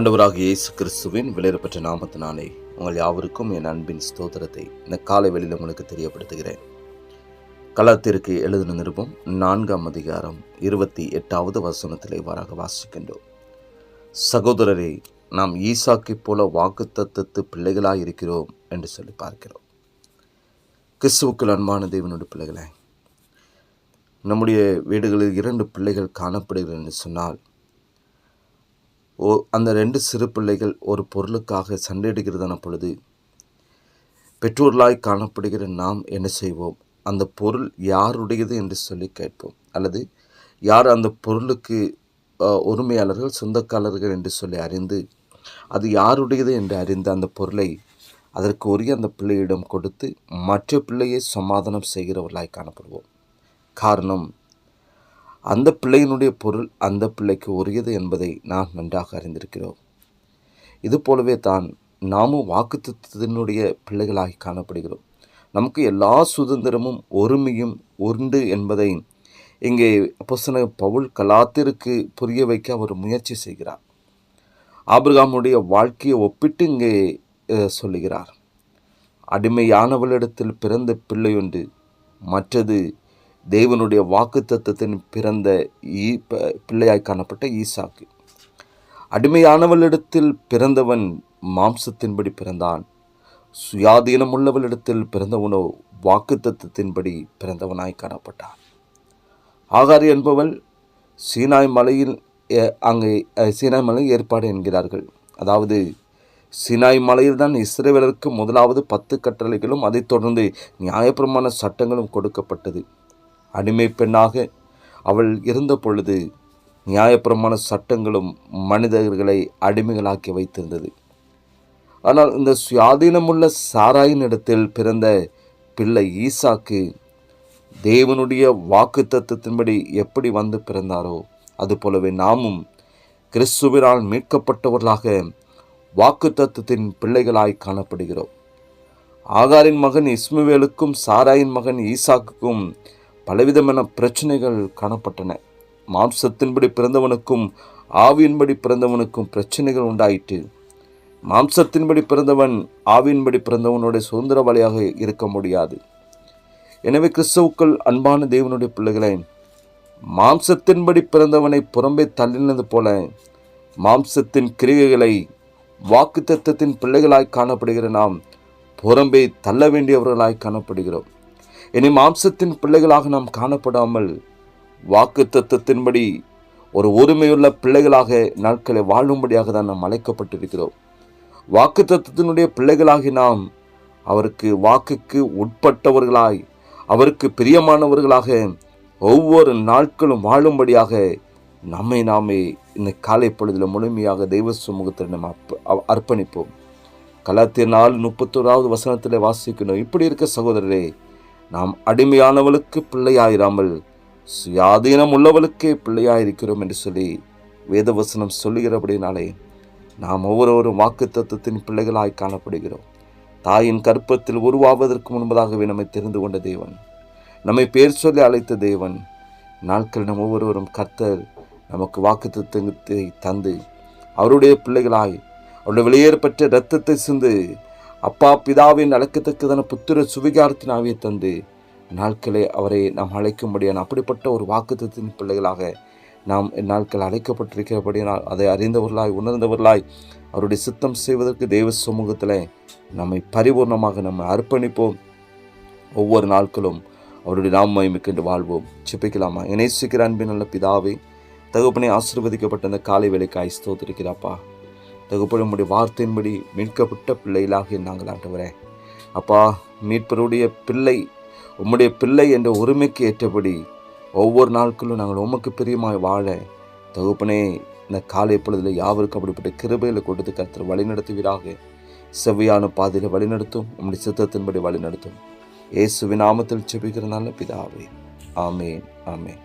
ஆண்டவராகிய இயேசு கிறிஸ்துவின் விலையேறப்பெற்ற நாமத்தினாலே உங்கள் யாவருக்கும் என் அன்பின் ஸ்தோத்திரத்தை இந்த காலை வெளியில் உங்களுக்கு தெரியப்படுத்துகிறேன். கலாத்தியருக்கு எழுதின நிருபம் 4ஆம் அதிகாரம் 28வது வசனத்திலே இவ்வாறாக வாசிக்கின்றோம். சகோதரரே, நாம் ஈசாக்கைப் போல வாக்குத்தத்தத்து பிள்ளைகளாய் இருக்கிறோம் என்று சொல்லி பார்க்கிறோம். கிறிஸ்துவுக்குள் அன்பான தேவனுடைய பிள்ளைகளே, நம்முடைய வீடுகளில் 2 பிள்ளைகள் காணப்படுகிறது என்று சொன்னால், அந்த 2 சிறு பிள்ளைகள் ஒரு பொருளுக்காக சண்டையிடுகிறதான பொழுது பெற்றோர்களாய் காணப்படுகிற நாம் என்ன செய்வோம்? அந்த பொருள் யாருடையது என்று சொல்லி கேட்போம், அல்லது யார் அந்த பொருளுக்கு உரிமையாளர்கள், சொந்தக்காரர்கள் என்று சொல்லி அறிந்து அது யாருடையது என்று அறிந்து அந்த பொருளை அதற்கு உரிய அந்த பிள்ளையிடம் கொடுத்து மற்ற பிள்ளையை சமாதானம் செய்கிறவர்களாய் காணப்படுவோம். காரணம், அந்த பிள்ளையினுடைய பொருள் அந்த பிள்ளைக்கு உரியது என்பதை நாம் நன்றாக அறிந்திருக்கிறோம். இது போலவே தான் நாமும் வாக்குத்தத்தத்தினுடைய பிள்ளைகளாகி காணப்படுகிறோம். நமக்கு எல்லா சுதந்திரமும் ஒருமையும் உண்டு என்பதை இங்கே அப்போஸ்தலன் பவுல் கலாத்தியருக்கு புரிய வைக்க அவர் முயற்சி செய்கிறார். ஆபிரகாமுடைய வாழ்க்கையை ஒப்பிட்டு இங்கே சொல்லுகிறார். அடிமையானவளிடத்தில் பிறந்த பிள்ளையொன்று, மற்றது தேவனுடைய வாக்குத்தத்தத்தின் பிறந்த பிள்ளையாய் காணப்பட்ட ஈசாக்கு. அடிமையானவளிடத்தில் பிறந்தவன் மாம்சத்தின்படி பிறந்தான், சுயாதீனமுள்ளவளிடத்தில் பிறந்தவனோ வாக்குத்தத்தத்தின்படி பிறந்தவனாய் காணப்பட்டான். ஆகார் என்பவள் சீனாய் மலையில் சீனாய் மலையில் ஏற்பாடு என்கிறார்கள். அதாவது சீனாய் மலையில் தான் இஸ்ரவேலருக்கு முதலாவது 10 கட்டளைகளும் அதைத் தொடர்ந்து நியாயப்பிரமாண சட்டங்களும் கொடுக்கப்பட்டது. அடிமை பெண்ணாக அவள் இருந்த பொழுது நியாயப்பிரமாண சட்டங்களும் மனிதர்களை அடிமைகளாக்கி வைத்திருந்தது. ஆனால் இந்த சுயாதீனமுள்ள சாராயின் இடத்தில் பிறந்த பிள்ளை ஈசாக்கு தேவனுடைய வாக்குத்தத்தத்தின்படி எப்படி வந்து பிறந்தாரோ அதுபோலவே நாமும் கிறிஸ்துவினால் மீட்கப்பட்டவர்களாக வாக்குத்தத்தத்தின் பிள்ளைகளாய் காணப்படுகிறோம். ஆகாரின் மகன் இஸ்மவேலுக்கும் சாராயின் மகன் ஈசாக்குக்கும் பலவிதமான பிரச்சனைகள் காணப்பட்டன. மாம்சத்தின்படி பிறந்தவனுக்கும் ஆவியின்படி பிறந்தவனுக்கும் பிரச்சனைகள் உண்டாயிற்று. மாம்சத்தின்படி பிறந்தவன் ஆவியின்படி பிறந்தவனுடைய சுதந்திரவாளியாக இருக்க முடியாது. எனவே கிறிஸ்துவுக்குள் அன்பான தேவனுடைய பிள்ளைகளை, மாம்சத்தின்படி பிறந்தவனை புறம்பே தள்ளினது போல மாம்சத்தின் கிரியைகளை வாக்குத்தத்தத்தின் பிள்ளைகளாய் காணப்படுகிற நாம் புறம்பே தள்ள வேண்டியவர்களாய் காணப்படுகிறோம். இனி மாம்சத்தின் பிள்ளைகளாக நாம் காணப்படாமல் வாக்குத்தத்தத்தின்படி ஒரு உரிமையுள்ள பிள்ளைகளாக நாட்களை வாழும்படியாக தான் நாம் அழைக்கப்பட்டிருக்கிறோம். வாக்குத்தத்தத்தினுடைய பிள்ளைகளாகி நாம் அவருக்கு வாக்குக்கு உட்பட்டவர்களாய், அவருக்கு பிரியமானவர்களாக ஒவ்வொரு நாட்களும் வாழும்படியாக நம்மை நாமே இந்த காலை பொழுதில் முழுமையாக தெய்வ சமூகத்தில் நாம் அர்ப்பணிப்போம். கலாத்தியர் 4:31 வசனத்தில் வாசிக்கணும். இப்படி இருக்க சகோதரரே, நாம் அடிமையானவளுக்கு பிள்ளையாயிராமல் சுயாதீனம் உள்ளவளுக்கே பிள்ளையாயிருக்கிறோம் என்று சொல்லி வேதவசனம் சொல்லுகிறபடினாலே நாம் ஒவ்வொருவரும் வாக்குத்தத்தத்தின் பிள்ளைகளாய் காணப்படுகிறோம். தாயின் கற்பத்தில் உருவாவதற்கு முன்பதாகவே நம்மை தெரிந்து கொண்ட தேவன், நம்மை பேர் சொல்லி அழைத்த தேவன், நாட்கள் நம் ஒவ்வொருவரும் கர்த்தர் நமக்கு வாக்குத்தத்தத்தை தந்து அவருடைய பிள்ளைகளாய் அவருடைய வெளியேறப்பட்ட இரத்தத்தை சிந்து அப்பா பிதாவின் அழைக்கத்தக்கதான புத்திர சுவிகாரத்தின் ஆவியை தந்து நாட்களை அவரை நாம் அழைக்கும்படியான அப்படிப்பட்ட ஒரு வாக்குத்தத்தின் பிள்ளைகளாக நாம் நாட்கள் அழைக்கப்பட்டிருக்கிறபடியால் அதை அறிந்தவர்களாய் உணர்ந்தவர்களாய் அவருடைய சித்தம் செய்வதற்கு தெய்வ சமூகத்தில் நம்மை பரிபூர்ணமாக நம்ம அர்ப்பணிப்போம். ஒவ்வொரு நாட்களும் அவருடைய நாம மகிமைக்கென்று வாழ்வோம். ஜெபிக்கலாமா? நேசிக்கிற அன்பின் நல்ல பிதாவே, தகப்பனே, ஆசீர்வதிக்கப்பட்ட அந்த காலை வேளைக்காய் ஸ்தோத்திரிக்கிறாப்பா. தகப்பனே, உம்முடைய வார்த்தையின்படி மீட்கப்பட்ட பிள்ளைகளாக நாங்கள் ஆண்டவரே, அப்பா, மீட்பருடைய பிள்ளை, உம்முடைய பிள்ளை என்ற உரிமைக்கு ஏற்றபடி ஒவ்வொரு நாட்களும் நாங்கள் உமக்கு பிரியமாய் வாழ தகப்பனே இந்த காலை பொழுதில் யாவருக்கும் அப்படிப்பட்ட கிருபையில் கொடுத்து கர்த்தர் வழிநடத்துவீராக. செவ்வையான பாதையில் வழிநடத்தும், உம்முடைய சித்தத்தின்படி வழிநடத்தும். இயேசுவின் நாமத்தில் ஜெபிக்கிற நல்ல பிதாவே, ஆமென், ஆமென்.